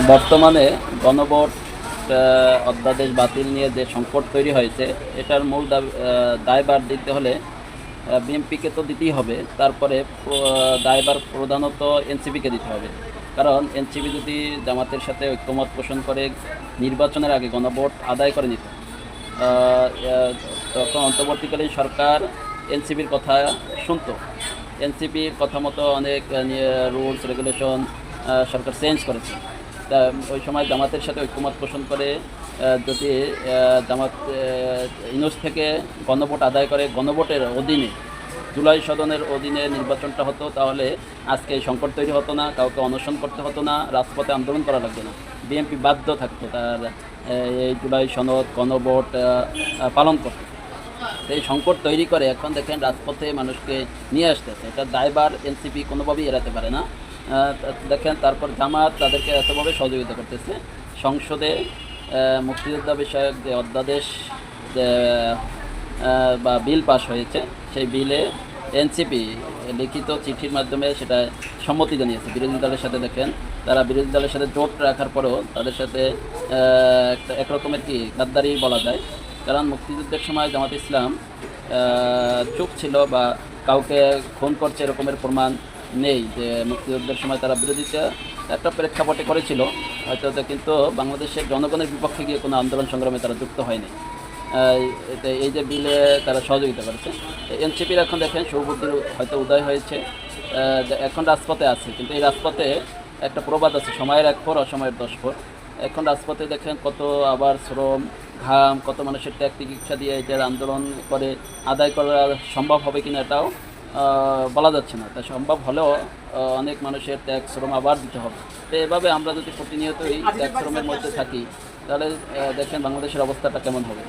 বর্তমানে গণভোট অধ্যাদেশ বাতিল নিয়ে যে সংকট তৈরি হয়েছে, এটার মূল দায়ভার দিতে হলে বিএনপিকে তো দিতেই হবে। তারপরে দায়ভার প্রধানত এনসিপিকে দিতে হবে। কারণ এনসিপি যদি জামাতের সাথে ঐক্যমত পোষণ করে নির্বাচনের আগে গণভোট আদায় করে নিত, তখন অন্তর্বর্তীকালীন সরকার এনসিপির কথা শুনতো। এনসিপির কথা মতো অনেক রুলস রেগুলেশন সরকার চেঞ্জ করেছে। তা ওই সময় জামাতের সাথে ঐক্যমত পোষণ করে যদি জামাত ইউনুস থেকে গণভোট আদায় করে, গণভোটের অধীনে জুলাই সদনের অধীনে নির্বাচনটা হতো, তাহলে আজকে এই সংকট তৈরি হতো না, কাউকে অনশন করতে হতো না, রাজপথে আন্দোলন করা লাগতো না। বিএনপি বাধ্য থাকতো তার এই জুলাই সনদ গণভোট পালন করতে। এই সংকট তৈরি করে এখন দেখেন রাজপথে মানুষকে নিয়ে আসতেছে। এটা দায়ভার এনসিপি কোনোভাবেই এড়াতে পারে না। দেখেন তারপর জামাত তাদেরকে এতভাবে সহযোগিতা করতেছে। সংসদে মুক্তিযোদ্ধা বিষয়ক যে অধ্যাদেশ বা বিল পাস হয়েছে, সেই বিলে এনসিপি লিখিত চিঠির মাধ্যমে সেটা সম্মতি জানিয়েছে বিরোধী দলের সাথে। দেখেন তারা বিরোধী দলের সাথে জোট রাখার পরেও তাদের সাথে একরকমের কি গাদ্দারি বলা যায়। কারণ মুক্তিযুদ্ধের সময় জামাত ইসলাম চুপ ছিল বা কাউকে খুন করছে এরকমের প্রমাণ নেই যে মুক্তিযুদ্ধের সময় তারা বিরোধিতা একটা প্রেক্ষাপটে করেছিল হয়তো, কিন্তু বাংলাদেশের জনগণের বিপক্ষে গিয়ে কোনো আন্দোলন সংগ্রামে তারা যুক্ত হয়নি। এই যে বিলে তারা সহযোগিতা করেছে। এনসিপির এখন দেখেন সৌবুদ্ধির হয়তো উদয় হয়েছে, এখন রাজপথে আছে। কিন্তু এই রাজপথে একটা প্রবাদ আছে, সময়ের 1 পর অসময়ের 10 পর। এখন রাজপথে দেখেন কত আবার শ্রম ঘাম, কত মানুষের ত্যাগ চিকিৎসা দিয়ে এটার আন্দোলন করে আদায় করা সম্ভব হবে কিনা এটাও বলা যাচ্ছে না। তা সম্ভব হলেও অনেক মানুষের ত্যাগ শ্রম আবার দিতে হবে। তো এভাবে আমরা যদি প্রতিনিয়তই ত্যাগ শ্রমের মধ্যে থাকি, তাহলে দেখেন বাংলাদেশের অবস্থাটা কেমন হবে।